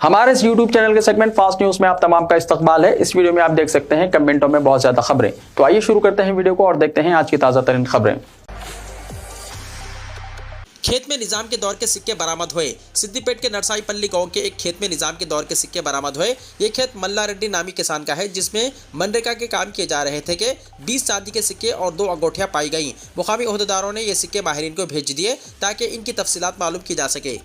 हमारे इस YouTube channel के सेगमेंट फास्ट न्यूज में आप तमाम का इस्तकबाल है। इस वीडियो में आप देख सकते हैं कमेंटों में बहुत ज्यादा खबरें। तो आइए शुरू करते हैं वीडियो को और देखते हैं आज की ताजा तरीन खबरें। खेत में निजाम के दौर के सिक्के बरामद हुए। सिद्दीपेट के नरसाईपल्ली गांव के एक खेत में निजाम के दौर के सिक्के बरामद हुए। ये खेत मल्ला रेड्डी नामी किसान का है, जिसमें मनरेगा के काम किए जा रहे थे कि 20 चांदी के सिक्के और 2 अंगूठियां पाई गईं। मुकामी ओहदेदारों ने ये सिक्के माहिरीन को भेज दिए ताकि इनकी तफसीलात मालूम की जा सके।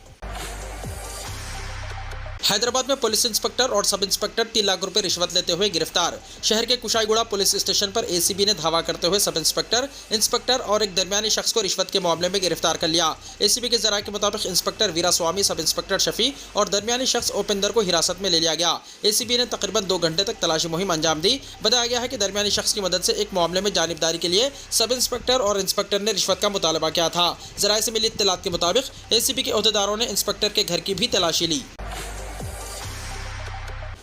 हैदराबाद में पुलिस इंस्पेक्टर और सब इंस्पेक्टर 3 लाख रुपए रिश्वत लेते हुए गिरफ्तार। शहर के कुशाईगुड़ा पुलिस स्टेशन पर एसीबी ने धावा करते हुए सब इंस्पेक्टर और एक दरमियानी शख्स को रिश्वत के मामले में गिरफ्तार कर लिया। एसीबी के जराये के मुताबिक इंस्पेक्टर वीरा स्वामी, सब इंस्पेक्टर शफी और दरमियानी शख्स उपेंद्र को हिरासत में ले लिया गया। एसीबी ने तकरीबन 2 घंटे तक तलाशी मुहिम अंजाम दी। बताया गया है कि दरमियानी शख्स की मदद से एक मामले में जानिबदारी के लिए सब इंस्पेक्टर और इंस्पेक्टर ने रिश्वत का मुतालबा किया था। जराये से मिली इत्तलात के मुताबिक एसीबी के ओहदेदारों ने इंस्पेक्टर के घर की भी तलाशी ली।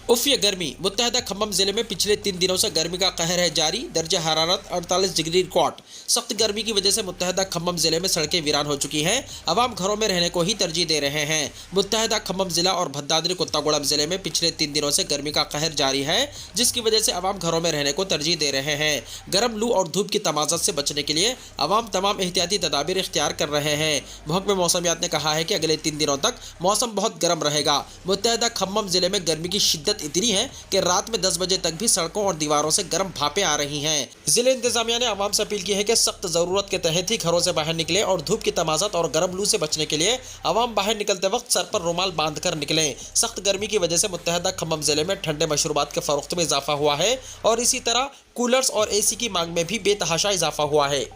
उफ़ गर्मी। मुत्तहदा खम्मम जिले में पिछले 3 दिनों से गर्मी का कहर है जारी। दर्जा हरारत 48 डिग्री रिकॉर्ड। सख्त गर्मी की वजह से मुत्तहदा खम्मम जिले में सड़कें वीरान हो चुकी हैं। अवाम घरों में रहने को ही तरजीह दे रहे हैं। मुत्तहदा खम्मम जिला और भद्दादरी कुत्तागुड़म जिले में पिछले 3 दिनों से गर्मी का कहर जारी है, जिसकी वजह से अवाम घरों में रहने को तरजीह दे रहे हैं। गर्म लू और धूप की तमाज़त से बचने के लिए अवाम तमाम एहतियाती तदाबीर इख्तियार कर रहे हैं। महकमे मौसमियात ने कहा है कि अगले 3 दिनों तक मौसम बहुत गर्म रहेगा। मुत्तहदा खम्मम जिले में गर्मी की शिद्दत इतनी है कि रात में 10 बजे तक भी सड़कों और दीवारों से गर्म भापें आ रही हैं। जिले इंतजामिया ने आवाम से अपील की है कि सख्त जरूरत के तहत ही घरों से बाहर निकले और धूप की तमाज़त और गर्म लू से बचने के लिए आवाम बाहर निकलते वक्त सर पर रुमाल बांधकर निकलें। सख्त गर्मी की वजह से मुत्तहदा खम्मम जिले में ठंडे मशरूबात के फरोख्त में इजाफा हुआ है और इसी तरह कूलर्स और एसी की मांग में भी बेतहाशा इजाफा हुआ है।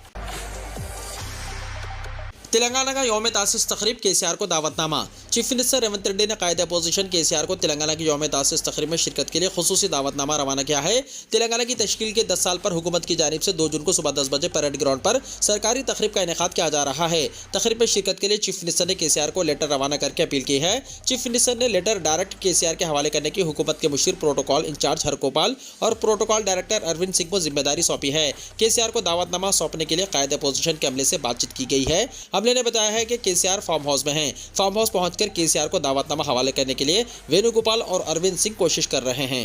तेलंगाना का यौम तासिस तकरीब, केसीआर को दावतनामा। चीफ मिनिस्टर रेवंत रेड्डी ने कायदे अपोजिशन केसीआर को तेलंगाना की यौम तासिस तकरीब में शिरकत के लिए खुसूसी दावतनामा रवाना किया है। तेलंगाना की तश्कील के 10 साल पर हुकूमत की जानिब से 2 जून को सुबह 10 बजे परेड ग्राउंड पर सरकारी तकरीब का इनेकाद किया जा रहा है। तकरीब में शिरकत के लिए चीफ मिनिस्टर ने केसीआर को लेटर रवाना करके अपील की है। चीफ मिनिस्टर ने लेटर डायरेक्ट केसीआर के हवाले करने की हुकूमत के मुशीर प्रोटोकॉल इंचार्ज हरगोपाल और प्रोटोकॉल डायरेक्टर अरविंद सिंह को जिम्मेदारी सौंपी है। केसीआर को दावतनामा सौंपने के लिए कायदे अपोजिशन के अमले से बातचीत की गई है। अमले ने बताया है कि केसीआर फार्म हाउस में हैं। फार्म हाउस पहुंचकर केसीआर को दावतनामा हवाले करने के लिए वेणुगोपाल और अरविंद सिंह कोशिश कर रहे हैं।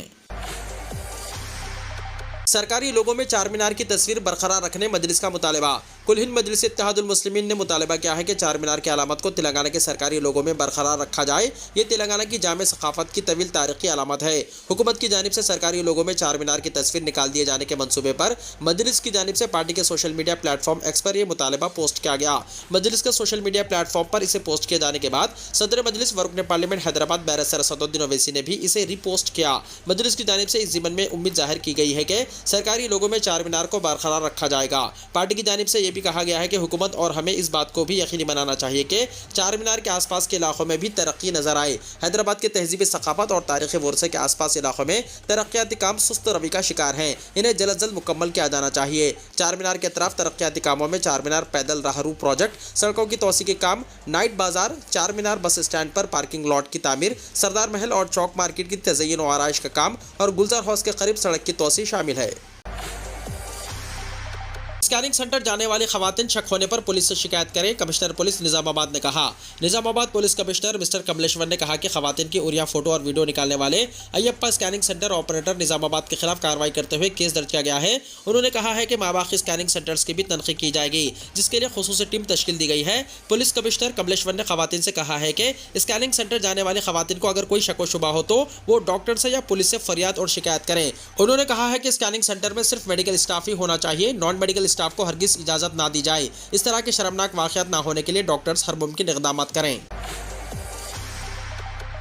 सरकारी लोगों में चार मीनार की तस्वीर बरकरार रखने मजलिस का मुतालबा। कुल हिंद मजलिस इत्तेहादुल मुस्लिमीन ने मुतालबा किया है कि चार मीनार की अलामत को तेलंगाना के सरकारी लोगों में बरकरार रखा जाए। ये तेलंगाना की जामे सकाफत की तवील तारीखी अलामत है। हुकूमत की जानिब से सरकारी लोगों में चार मीनार की तस्वीर निकाल दिए जाने के मंसूबे पर मजलिस की जानिब से पार्टी के सोशल मीडिया प्लेटफॉर्म एक्स पर यह मुतालबा पोस्ट किया गया। मजलिस के सोशल मीडिया प्लेटफॉर्म पर इसे पोस्ट किए जाने के बाद सदर मजलिस वरुकने पार्लियामेंट हैदराबाद बैरिस्टर असदुद्दीन ओवैसी ने भी इसे रिपोस्ट किया। मजलिस की जानिब से इस ज़िमन में उम्मीद जाहिर की गई है कि सरकारी लोगों में चार मीनार को बरकरार रखा जाएगा। पार्टी की जानिब से यह भी कहा गया है कि हुकूमत और हमें इस बात को भी यकीनी बनाना चाहिए कि चार मीनार के आसपास के इलाकों में भी तरक्की नजर आए। हैदराबाद के तहजीबी सकाफत और तारीखी वर्से के आसपास इलाकों में तरक्याती काम सुस्त रवि का शिकार हैं। इन्हें जल्द जल्द मुकम्मल किया जाना चाहिए। चार मीनार के तरफ तरक्याती कामों में चार मीनार पैदल राहरू प्रोजेक्ट, सड़कों की तोसी के काम, नाइट बाजार, चार मीनार बस स्टैंड पर पार्किंग लॉट की तामीर, सरदार महल और चौक मार्केट की तज़य्युन व आराइश का काम और गुलजार हाउस के करीब सड़क की तोसी शामिल है। स्कैनिंग सेंटर जाने वाली खवातीन शक होने पर पुलिस से शिकायत करें, कमिश्नर पुलिस निजामाबाद ने कहा। Nizamabad police commissioner mister Kamleshwar ने कहा कि खवातीन की उरिया फोटो और वीडियो निकालने वाले Ayyappa scanning centre operator Nizamabad के खिलाफ कार्रवाई करते हुए केस दर्ज किया गया है। उन्होंने कहा है कि माबाकी स्कैनिंग सेंटर्स की भी तनखीद की जाएगी, जिसके लिए खुसूसी टीम तश्कील दी गई है। पुलिस कमिश्नर कमलेश्वर ने खवातीन से कहा है कि स्कैनिंग सेंटर जाने वाली खवातीन को अगर कोई शक व शुबा हो तो वो डॉक्टर से या पुलिस से फरियाद और शिकायत करें। उन्होंने कहा है कि स्कैनिंग सेंटर में सिर्फ मेडिकल स्टाफ ही होना चाहिए, नॉन मेडिकल स्टाफ को हरगिज इजाजत ना दी जाए। इस तरह के शर्मनाक वाक़यात ना होने के लिए डॉक्टर्स हर मुमकिन इक़दाम करें।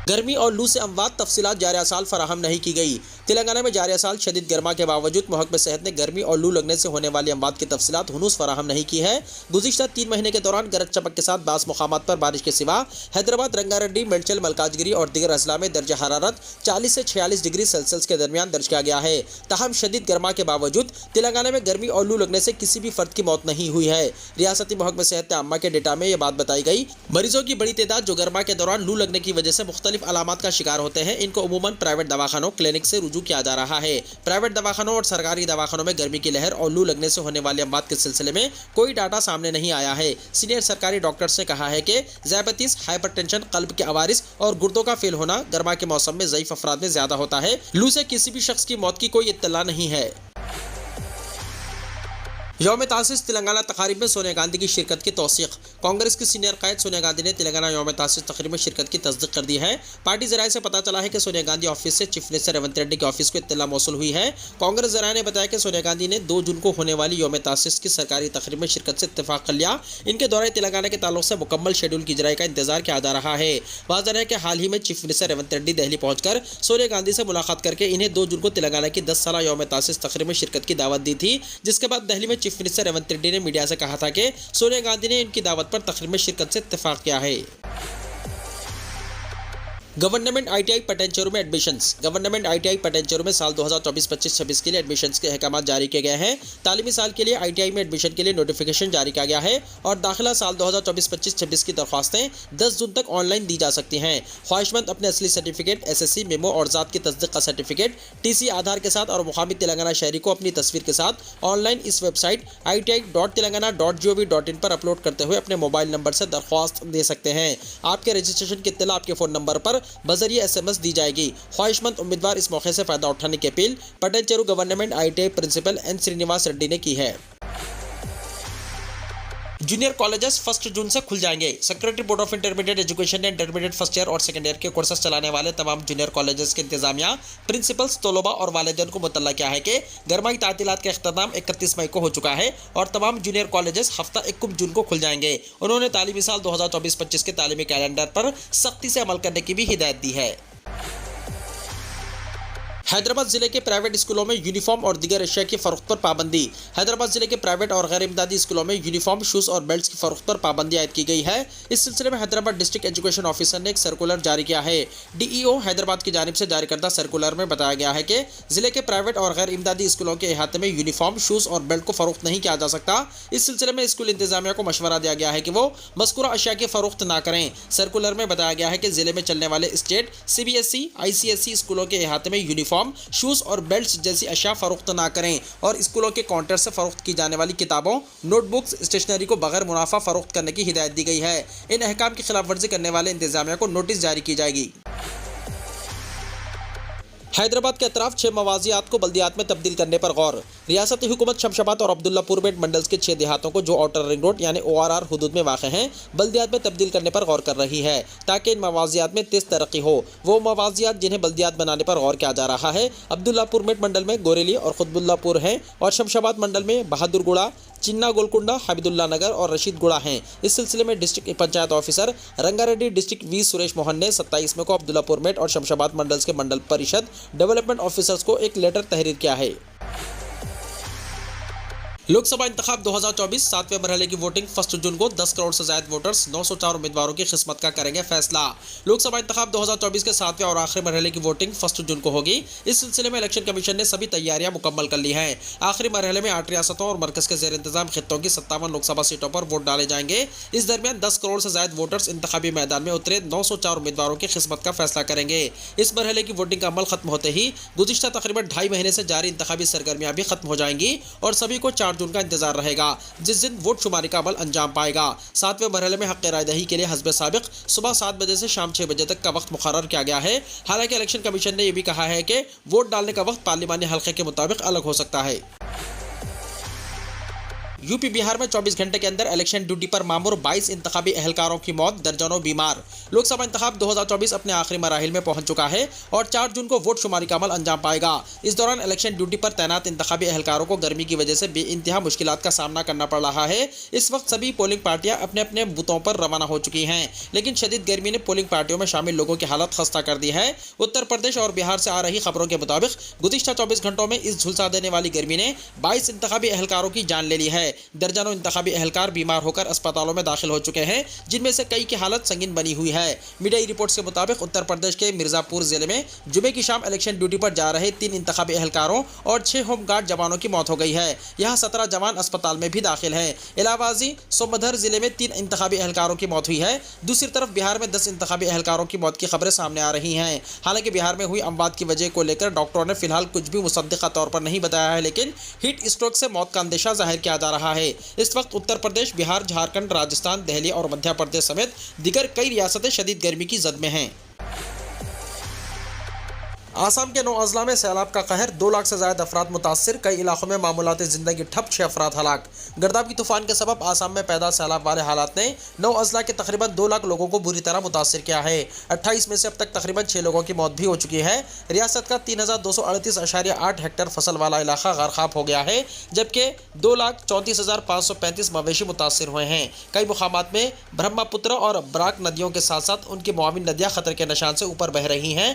गर्मी और लू से अमवात, तफसीलात जारिया साल फराहम नहीं की गई। तेलंगाना में जारिया साल शदीद गर्मा के बावजूद महकमे सेहत ने गर्मी और लू लगने से होने वाली अमवात की तफसीलात हुनूस फराहम नहीं की है। गुज़िश्ता 3 महीने के दौरान गरज चमक के साथ बास मुकामात पर बारिश के सिवा हैदराबाद, रंगारेड्डी, मेडचल, मलकाजगिरी और दीगर अजला में दर्जा हरारत 40 से 46 डिग्री सेल्सियस के दरमियान दर्ज किया गया है। ताहम शदीद गर्मा के बावजूद तेलंगाना में गर्मी और लू लगने से किसी भी फर्द की मौत नहीं हुई है। रियासती महकमे सेहत आम्मा के डेटा में यह बात बताई गई। मरीजों की बड़ी तादाद जो गर्मा के दौरान लू लगने की वजह से मुख्तलिफ अलामात का शिकार होते हैं, इनको उमूमन प्राइवेट दवाखानों, क्लिनिक से रुजू जस्तजू किया जा रहा है। प्राइवेट दवाखानों और सरकारी दवाखानों में गर्मी की लहर और लू लगने से होने वाली अमवात के सिलसिले में कोई डाटा सामने नहीं आया है। सीनियर सरकारी डॉक्टर्स ने कहा है कि ज़ियाबतीस, हाइपरटेंशन, कल्ब के अवारिस और गुर्दों का फेल होना गर्मा के मौसम में ज़ईफ अफराद में ज्यादा होता है। लू से किसी भी शख्स की मौत की कोई इत्तला नहीं है। यौम तासीस तेलंगाना तकारीब में सोनिया गांधी की शिरकत की तौसीक। कांग्रेस की सीनियर कायद सोनिया गांधी ने तेलंगाना यौम तासीस तकरीब में शिरकत की तस्दीक कर दी है। पार्टी जराये से पता चला है कि सोनिया गांधी ऑफिस से चीफ मिनिस्टर रेवंत रेड्डी के ऑफिस को इत्तला मौसूल हुई है। कांग्रेस जराये ने बताया कि सोनिया गांधी ने 2 जून को होने वाली यौम तासीस की सरकारी तकरीब में शिरकत से इत्तेफाक कर लिया। इनके दौरे तेलंगाना के ताल्लुक से मुकम्मल शेड्यूल की इजराई का इंतजार किया जा रहा है। वाज़ेह है कि हाल ही में चीफ मिनिस्टर रेवंत रेड्डी दिल्ली पहुंचकर सोनिया गांधी से मुलाकात करके इन्हें 2 जून को तेलंगाना की 10 साला यौम तासीस तकरीब में शिरकत की दावत दी थी। जिसके बाद दिल्ली में चीफ मिनिस्टर रेवंत रेड्डी ने मीडिया से कहा था कि सोनिया गांधी ने इनकी दावत पर तकरीब में शिरकत से इत्तेफाक किया है। गवर्नमेंट ITI पटेंचेरू में एडमिशंस। गवर्नमेंट ITI पटेंचेरू में साल 2024-25-26 के लिए एडमिशंस के अहकाम जारी किए गए हैं। तालीमी साल के लिए ITI में एडमिशन के लिए नोटिफिकेशन जारी किया गया है और दाखिला साल 2024-25-26 की दरख्वास्तें 10 जून तक ऑनलाइन दी जा सकती हैं। ख्वाहिशमंद अपने असली सर्टिफिकेट, SSC, मेमो और ज़ात की तस्दीक का सर्टिफिकेट, TC आधार के साथ और मुकामी तेलंगाना शहरी को अपनी तस्वीर के साथ ऑनलाइन इस वेबसाइट iti.telangana.gov.in पर अपलोड करते हुए अपने मोबाइल नंबर से दरख्वास्त दे सकते हैं। आपके रजिस्ट्रेशन की इत्तला आपके फ़ोन नंबर पर बजरिए SMS दी जाएगी। ख्वाहिशमंद उम्मीदवार इस मौके से फ़ायदा उठाने की appeal Patancheru government ITI principal N Srinivas Reddy ने की है। जूनियर कॉलेजेस 1 जून से खुल जाएंगे। Secretary board of intermediate education ने इंटरमीडिएट फर्स्ट ईयर और सेकेंड ईयर के कोर्सेज चलाने वाले तमाम जूनियर कॉलेजेस के इंतजामिया, प्रिंसिपल्स, तलबा और वालिदैन को मुतल्ला किया है कि गर्माई तातीलात का इख्तिताम 31 मई को हो चुका है और तमाम जूनियर कॉलेजेस हफ्ता 21 जून को खुल जाएंगे। उन्होंने तालीमी साल 2024-25 के तालीमी कैलेंडर पर सख्ती से अमल करने की भी हिदायत दी है। हैदराबाद जिले के प्राइवेट स्कूलों में यूनिफॉर्म और दीगर अशिया की फरोख्त पर पाबंदी। हैदराबाद जिले के प्राइवेट और गैर इमदादी स्कूलों में यूनिफॉर्म, शूज़ और बेल्ट्स की फरोख्त पर पाबंदी आयद की गई है। इस सिलसिले में हैदराबाद डिस्ट्रिक्ट एजुकेशन ऑफिसर ने एक सर्कुलर जारी किया है। DEO हैदराबाद की जानिब से जारी करदा सर्कुलर में बताया गया है कि जिले के प्राइवेट और गैर इमदादी स्कूलों के अहाते में यूनिफॉर्म, शूज़ और बेल्ट को फरोख्त नहीं किया जा सकता। इस सिलसिले में स्कूल इंतजामिया को मशवरा दिया गया है कि वो मज़कूरा अशिया की फरोख्त ना करें। सर्कुलर में बताया गया है कि जिले में चलने वाले स्टेट, CBSE, ICSE स्कूलों के अहाते में यूनिफॉर्म, शूज़ और बेल्ट्स जैसी अशिया फरोख्त ना करें और स्कूलों के काउंटर से फरोख्त की जाने वाली किताबों, नोटबुक्स, स्टेशनरी को बगैर मुनाफा फरोख्त करने की हिदायत दी गई है। इन अहकाम की खिलाफ वर्जी करने वाले इंतजामिया को नोटिस जारी की जाएगी। हैदराबाद के अतराफ 6 मवाजियात को बल्दियात में तब्दील करने पर गौर। रियासती हुकूमत शमशाबाद और अब्दुल्लापुर मेट मंडल्स के 6 देहातों को जो आउटर रिंग रोड यानी ORR हुदूद में वाक़ हैं, बल्दियात में तब्दील करने पर गौर कर रही है ताकि इन मवाजियात में तेज़ तरक्की हो। वो मवाजियात जिन्हें बल्दियात बनाने पर गौर किया जा रहा है, अब्दुल्लापुर मेट मंडल में गोरेली और खुतबुल्लापुर हैं और शमशाबाद मंडल में बहादुरगुड़ा, चिन्ना गोलकुंडा, हबीदुल्ला नगर और रशीदगुड़ा हैं। इस सिलसिले में district panchayat officer Rangareddy district V Suresh Mohan ने 27 मई को अब्दुल्लापुर मेट और शमशाबाद मंडल्स के मंडल परिषद डेवलपमेंट ऑफिसर्स को एक लेटर तहरीर किया है। लोकसभा इंतखाब 2024 7वें मरहले की वोटिंग 1 जून को 10 करोड़ से ज़ायद वोटर्स 904 उम्मीदवारों की किस्मत का करेंगे फैसला। लोकसभा इंतखाब 2024 के 7वें और आखिरी मरहले की वोटिंग 1 जून को होगी। इस सिलसिले में इलेक्शन कमीशन ने सभी तैयारियां मुकम्मल कर ली हैं। आखिरी मरहले में 8 रियासतों और मरकज़ के ज़ेर इंतजाम खित्तों की 57 लोकसभा सीटों पर वोट डाले जाएंगे। इस दरमियान 10 करोड़ से ज़ायद वोटर्स इंतखाबी मैदान में उतरे 904 उम्मीदवारों की किस्मत का फैसला करेंगे। इस मरहले की वोटिंग का अमल खत्म होते ही गुज़िश्ता तकरीबन 2.5 महीने से जारी इंतखाबी सरगर्मियां भी खत्म हो जाएंगी और सभी को 4 जून का इंतजार रहेगा, जिस दिन वोट शुमारी का अमल अंजाम पाएगा। 7वें मरहले में हक़ रायदही के लिए हस्ब साबिक़ सुबह 7 बजे से शाम 6 बजे तक का वक्त मुकर्रर किया गया है। हालांकि इलेक्शन कमीशन ने यह भी कहा है कि वोट डालने का वक्त पार्लिमानी हल्के के मुताबिक अलग हो सकता है। यूपी बिहार में 24 घंटे के अंदर इलेक्शन ड्यूटी पर मामूर 22 इंतखाबी एहलकारों की मौत, दर्जनों बीमार। लोकसभा इंतखाब 2024 अपने आखिरी मराहिल में पहुंच चुका है और 4 जून को वोट शुमारी का अमल अंजाम पाएगा। इस दौरान इलेक्शन ड्यूटी पर तैनात इंतखाबी एहलकारों को गर्मी की वजह से बेइंतहा मुश्किलात का सामना करना पड़ रहा है। इस वक्त सभी पोलिंग पार्टियां अपने अपने बूथों पर रवाना हो चुकी हैं, लेकिन शदीद गर्मी ने पोलिंग पार्टियों में शामिल लोगों की हालत खस्ता कर दी है। उत्तर प्रदेश और बिहार से आ रही खबरों के मुताबिक गुज़िश्ता 24 घंटों में इस झुलसा देने वाली गर्मी ने 22 इंतखाबी एहलकारों की जान ले ली है। दर्जनों इंतखाबी एहलकार बीमार होकर अस्पतालों में दाखिल हो चुके हैं, जिनमें से कई की हालत संगीन बनी हुई है। मीडिया रिपोर्ट्स के मुताबिक उत्तर प्रदेश के मिर्जापुर जिले में जुमे की शाम इलेक्शन ड्यूटी पर जा रहे 3 इंतखाबी एहलकारों और 6 होमगार्ड जवानों की मौत हो गई है। यहाँ 17 जवान अस्पताल में भी दाखिल हैं। इलाहाबादी सोमधर जिले में 3 इंतखाबी एहलकारों की मौत हुई है। दूसरी तरफ बिहार में 10 इंतखाबी एहलकारों की मौत की खबरें सामने आ रही हैं। हालांकि बिहार में हुई अमवात की वजह को लेकर डॉक्टरों ने फिलहाल कुछ भी मुसद्दिका तौर पर नहीं बताया है, लेकिन हीट स्ट्रोक से मौत का अंदेशा जाहिर किया जा रहा है। इस वक्त उत्तर प्रदेश, बिहार, झारखंड, राजस्थान, दिल्ली और मध्य प्रदेश समेत दीगर कई रियासतें शदीद गर्मी की जद में हैं। आसाम के 9 अजला में सैलाब का कहर, 2 लाख से ज्यादा अफराद मुतासिर, कई इलाकों में मामूलाती जिंदगी ठप, 6 अफराद हलाक। गर्दाबी तूफान के सबब आसाम में पैदा सैलाब वाले हालात ने 9 अजला के तकरीबन 2 लाख लोगों को बुरी तरह मुतासिर किया है। 28 में से अब तक तकरीबन 6 लोगों की मौत भी हो चुकी है। रियासत का 3238.8 हेक्टेयर फसल वाला इलाका गर्क हो गया है, जबकि 2,34,535 मवेशी मुतासिर हुए हैं। कई मुकामात में ब्रह्मपुत्र और बराक नदियों के साथ साथ उनकी मुआविन नदियाँ खतरे के निशान से ऊपर बह रही हैं।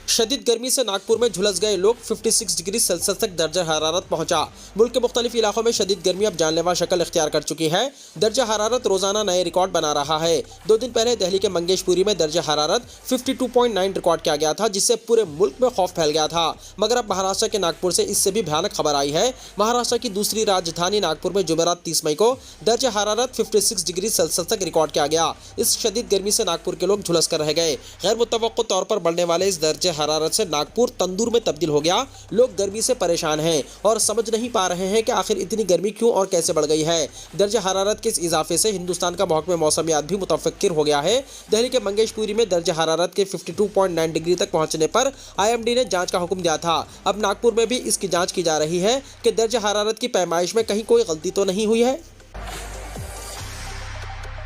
शदीद गर्मी से नागपुर में झुलस गए लोग, 56 डिग्री सेल्सियस तक दर्जा हरारत पहुंचा। मुल्क के मुख्तलिफ इलाकों में शदीद गर्मी अब जानलेवा शक्ल इख्तियार कर चुकी है। दर्जा हरारत रोजाना नए रिकॉर्ड बना रहा है। 2 दिन पहले दिल्ली के मंगेशपुरी में दर्जा हरारत 52.9 रिकॉर्ड किया गया था, जिससे पूरे मुल्क में खौफ फैल गया था। मगर अब महाराष्ट्र के नागपुर से इससे भी भयानक खबर आई है। महाराष्ट्र की दूसरी राजधानी नागपुर में जुमेरात 30 मई को दर्जा हरारत 56 डिग्री सेल्सियस तक रिकॉर्ड किया गया। इस शदीद गर्मी से नागपुर के लोग झुलस कर रह गए। गैर मुतवक्को तौर पर बढ़ने वाले इस दर्जे हरारत से नागपुर तंदूर में तब्दील हो गया। लोग गर्मी से परेशान हैं और समझ नहीं पा रहे हैं कि आखिर इतनी गर्मी क्यों और कैसे बढ़ गई है। दर्जा हरारत के इस इजाफे से हिंदुस्तान का महकमे मौसमियात भी मुतफक्किर हो गया है। दिल्ली के मंगेशपुरी में दर्जा हरारत के 52.9 डिग्री तक पहुंचने पर IMD ने जांच का हुक्म दिया था। अब नागपुर में भी इसकी जांच की जा रही है कि दर्जा हरारत की पैमाइश में कहीं कोई गलती तो नहीं हुई है।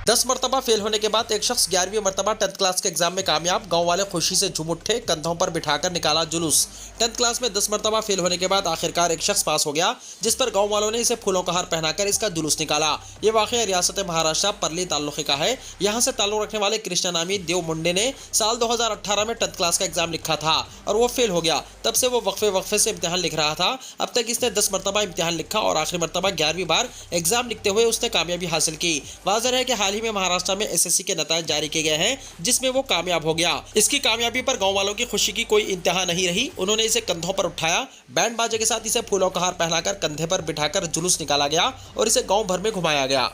10 मरतबा फेल होने के बाद एक शख्स 11वीं मरतबा 10th क्लास के एग्जाम में कामयाब, गांव वाले खुशी से झूम उठे, कंधों पर बिठाकर निकाला जुलूस। 10th क्लास में 10 मरतबा फेल होने के बाद आखिरकार एक शख्स पास हो गया, जिस पर गांव वालों ने इसे फूलों का हार पहनाकर इसका जुलूस निकाला। ये वाकया रियासत महाराष्ट्र परली ताल्लुके का है। यहाँ से ताल्लुक रखने वाले कृष्णा नामी देव मुंडे ने साल 2018 में 10th क्लास का एग्जाम लिखा था और वो फेल हो गया। तब से वो वक्फे से इम्तिहान लिख रहा था। अब तक इसने 10 मरतबा इम्तिहान लिखा और आखिरी मरतबा 11वीं बार एग्जाम लिखते हुए उसने कामयाबी हासिल की। वाज़ेह है कि हाल ही में महाराष्ट्र में SSC के नतायज जारी किए गए हैं, जिसमें वो कामयाब हो गया। इसकी कामयाबी पर गांव वालों की खुशी की कोई इंतहा नहीं रही। उन्होंने इसे कंधों पर उठाया, बैंड बाजे के साथ इसे फूलों का हार पहनाकर कंधे पर बिठाकर जुलूस निकाला गया और इसे गांव भर में घुमाया गया।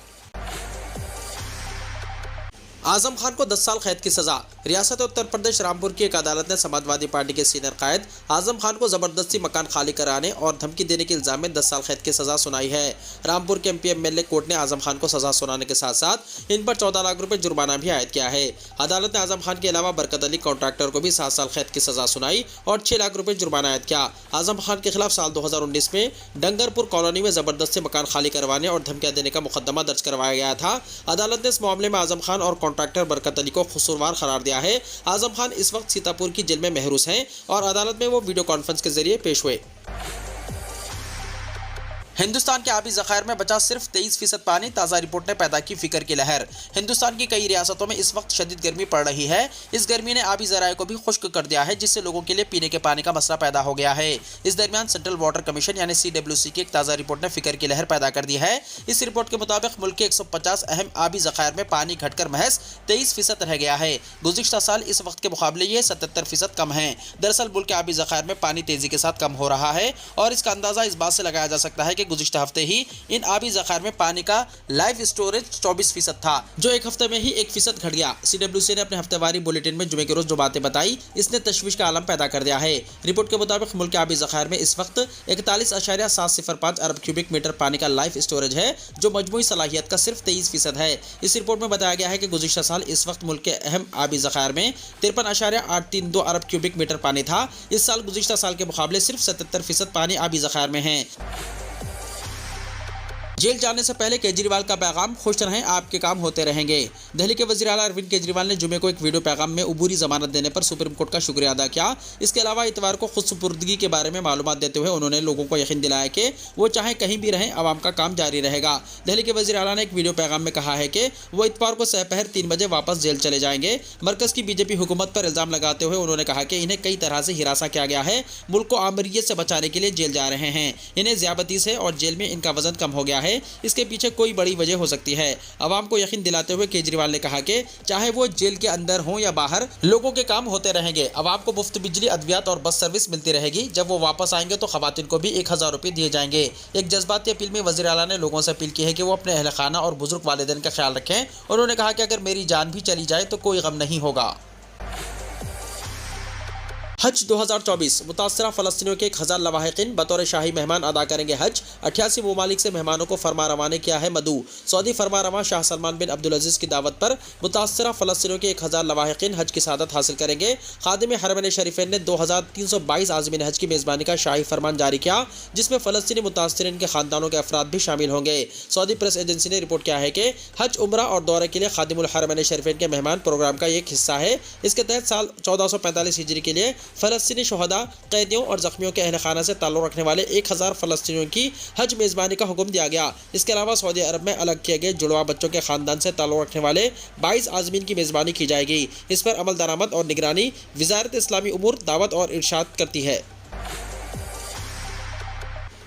आजम खान को 10 साल कैद की सजा। रियासत उत्तर प्रदेश रामपुर की एक अदालत ने समाजवादी पार्टी के सीनियर कायद आजम खान को जबरदस्ती मकान खाली कराने और धमकी देने के इल्जाम में 10 साल कैद की सजा सुनाई है। रामपुर के MP MLA कोर्ट ने आजम खान को सजा सुनाने के साथ साथ इन पर 14 लाख रुपए जुर्माना भी आयद किया है। अदालत ने आजम खान के अलावा बरकत अली कॉन्ट्रैक्टर को भी 7 साल कैद की सजा सुनाई और 6 लाख रुपए जुर्माना आयद किया। आजम खान के खिलाफ साल 2019 में डंगरपुर कॉलोनी में जबरदस्ती मकान खाली करवाने और धमकियां देने का मुकदमा दर्ज करवाया गया था। अदालत ने इस मामले में आजम खान और कॉन्ट्रैक्टर बरकत अली को कसूरवार करार दिया है। आजम खान इस वक्त सीतापुर की जेल में महरूस हैं और अदालत में वो वीडियो कॉन्फ्रेंस के जरिए पेश हुए। हिंदुस्तान के आबी ज़खायर में बचा सिर्फ 23% पानी, ताज़ा रिपोर्ट ने पैदा की फिक्र की लहर। हिंदुस्तान की कई रियासतों में इस वक्त शदीद गर्मी पड़ रही है। इस गर्मी ने आबी ज़राए को भी खुश्क कर दिया है, जिससे लोगों के लिए पीने के पानी का मसला पैदा हो गया है। इस दरमियान सेंट्रल वाटर कमीशन यानी CWC की एक ताज़ा रिपोर्ट ने फिक्र की लहर पैदा कर दी है। इस रिपोर्ट के मुताबिक मुल्क के 150 अहम आबी ज़खायर में पानी घटकर महज 23% रह गया है। गुज़िश्ता साल इस वक्त के मुकाबले ये 77% कम है। दरअसल मुल्क के आबी ज़खायर में पानी तेज़ी के साथ कम हो रहा है और इसका अंदाज़ा इस बात से लगाया जा सकता है कि गुज़िश्ता हफ्ते ही इन आबी ज़खायर में पानी का लाइव स्टोरेज 24% था, जो एक हफ्ते में ही 1% घट गया। CWC ने अपने हफ्तेवारी बुलेटिन में जुमे के रोज जो बातें बताई, इसने तशवीश का आलम पैदा कर दिया है। रिपोर्ट के मुताबिक मुल्क के आबी ज़खायर में इस वक्त 41.705 अरब क्यूबिक मीटर पानी का लाइव स्टोरेज है, जो मजमूई सलाहियत का सिर्फ 23% है। इस रिपोर्ट में बताया गया है कि गुज़िश्ता साल इस वक्त मुल्क के अहम आबी ज़खायर में 53.832 अरब क्यूबिक मीटर पानी था। इस साल गुज़िश्ता साल के मुकाबले सिर्फ 77% पानी आबी ज़खायर में है। जेल जाने से पहले केजरीवाल का पैगाम, खुश रहें, आपके काम होते रहेंगे। दिल्ली के वज़ीर आला अरविंद केजरीवाल ने जुमे को एक वीडियो पैगाम में अबूरी जमानत देने पर सुप्रीम कोर्ट का शुक्रिया अदा किया। इसके अलावा इतवार को खुदसुपुर्दगी के बारे में मालूमात देते हुए उन्होंने लोगों को यकीन दिलाया कि वो चाहे कहीं भी रहें, आवाम का काम जारी रहेगा। दिल्ली के वज़ीर आला ने एक वीडियो पैगाम में कहा है कि वो इतवार को सहपहर 3 बजे वापस जेल चले जाएंगे। मरकज़ की बीजेपी हुकूमत पर इल्ज़ाम लगाते हुए उन्होंने कहा कि इन्हें कई तरह से हिरासा किया गया है, मुल्क को आमरीत से बचाने के लिए जेल जा रहे हैं। इन्हें ज़्यादती से और जेल में इनका वजन कम हो गया है, इसके पीछे कोई बड़ी वजह हो सकती है। आवाम को यकीन दिलाते हुए केजरीवाल ने कहा कि चाहे वो जेल के अंदर हों या बाहर, लोगों के काम होते रहेंगे। आवाम को मुफ्त बिजली, अद्वियात और बस सर्विस मिलती रहेगी। जब वो वापस आएंगे तो खवातीन को भी 1000 रुपये दिए जाएंगे। एक जज्बाती अपील में वज़ीर आला ने लोगों से अपील की है कि वो अपने अहल खाना और बुजुर्ग वालिदैन का ख्याल रखें। उन्होंने कहा कि अगर मेरी जान भी चली जाए तो कोई गम नहीं होगा। हज 2024 मुतासरा फ़लस्तीनियों के 1000 लवाहिकीन बतौर शाही मेहमान अदा करेंगे हज। 88 ममालिक से मेहमानों को फरमा रवाना किया है मदू। सऊदी फरमा रवा शाह सलमान बिन अब्दुल अजीज़ की दावत पर मुतासरा फ़लस्तीनियों के 1000 लवाहिकीन हज की सआदत हासिल करेंगे। खादिम हरमैन शरीफैन ने 2322 आज़मीन हज की मेज़बानी का शाही फरमान जारी किया, जिसमें फ़लस्तीनी मुतासरीन के ख़ानदानों के अफराद भी शामिल होंगे। सऊदी प्रेस एजेंसी ने रिपोर्ट किया है कि हज, उम्रा और दौरे के लिए खादिमुल हरमैन शरीफैन के मेहमान प्रोग्राम का एक हिस्सा है। इसके तहत साल 1445 हिजरी के लिए फ़लस्तीनी शहदा, कैदियों और ज़ख्मियों के अहल खाना से ताल्लुक़ रखने वाले 1000 फ़लस्तीनियों की हज मेज़बानी का हुक्म दिया गया। इसके अलावा सऊदी अरब में अलग किए गए जुड़वा बच्चों के ख़ानदान से ताल्लुक़ रखने वाले 22 आज़मीन की मेज़बानी की जाएगी। इस पर अमल दरामद और निगरानी वज़ारत इस्लामी उमूर, दावत और इरशाद करती है।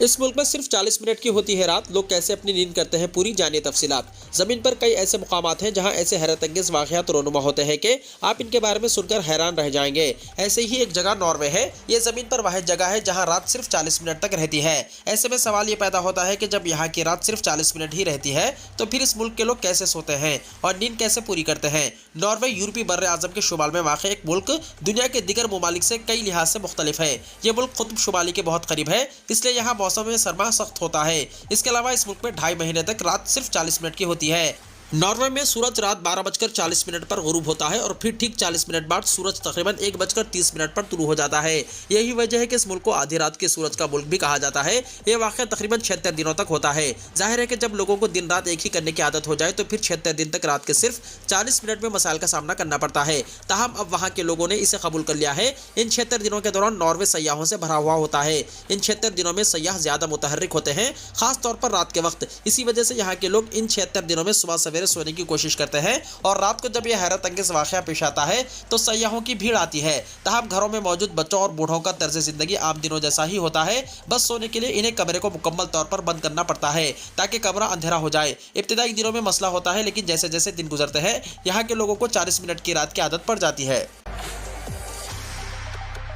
इस मुल्क में सिर्फ 40 मिनट की होती है रात, लोग कैसे अपनी नींद करते हैं पूरी जानिए तफसीलात। ज़मीन पर कई ऐसे मुकामात हैं जहां ऐसे हैरत अंगेज़ वाक़यात रोनुमा होते हैं कि आप इनके बारे में सुनकर हैरान रह जाएंगे। ऐसे ही एक जगह नॉर्वे है। ये ज़मीन पर वाहिद जगह है जहां रात सिर्फ 40 मिनट तक रहती है। ऐसे में सवाल ये पैदा होता है कि जब यहाँ की रात सिर्फ 40 मिनट ही रहती है तो फिर इस मुल्क के लोग कैसे सोते हैं और नींद कैसे पूरी करते हैं। नॉर्वे यूरोपीय बर्र आज़म के शुमाल में वाक़ एक मुल्क दुनिया के दीगर ममालिक से कई लिहाज से मुख्तलिफ है। ये मुल्क कुतुब शुमाली के बहुत करीब है, इसलिए यहाँ मौसम में सरमा सख्त होता है। इसके अलावा इस मुल्क में 2.5 महीने तक रात सिर्फ 40 मिनट की होती है। नॉर्वे में सूरज रात 12:40 पर गुरूब होता है और फिर ठीक 40 मिनट बाद सूरज तकरीबन 1:30 पर तुलू हो जाता है। यही वजह है कि इस मुल्क को आधी रात के सूरज का मुल्क भी कहा जाता है। यह वाक़या तकरीबन 76 दिनों तक होता है। जाहिर है कि जब लोगों को दिन रात एक ही करने की आदत हो जाए तो फिर 76 दिन तक रात के सिर्फ 40 मिनट में मसाइल का सामना करना पड़ता है। ताहम अब वहाँ के लोगों ने इसे कबूल कर लिया है। इन 76 दिनों के दौरान नॉर्वे सयाहों से भरा हुआ होता है। इन 76 दिनों में सयाह ज़्यादा मुतहर्रिक होते हैं, खास तौर पर रात के वक्त। इसी वजह से यहाँ के लोग इन 76 दिनों में सुबह सवेरे सोने की कोशिश करते हैं और रात को जब यह हैरत अंगेज़ वाक़या पेश आता है तो सयाहों की भीड़ आती है। ताहम घरों में मौजूद बच्चों और बूढ़ों का तर्ज ज़िंदगी आम दिनों जैसा ही होता है। बस सोने के लिए इन्हें कमरे को मुकम्मल तौर पर बंद करना पड़ता है ताकि कमरा अंधेरा हो जाए। इब्तिदाई दिनों में मसला होता है, लेकिन जैसे जैसे दिन गुजरते हैं यहाँ के लोगों को 40 मिनट की रात की आदत पड़ जाती है।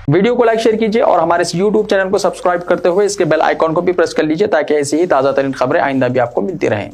वीडियो को लाइक शेयर कीजिए और हमारे इस YouTube चैनल को सब्सक्राइब करते हुए इसके बेल आइकॉन को भी प्रेस कर लीजिए ताकि ऐसी ही ताज़ा तरीन खबरें आइंदा भी आपको मिलती रहें।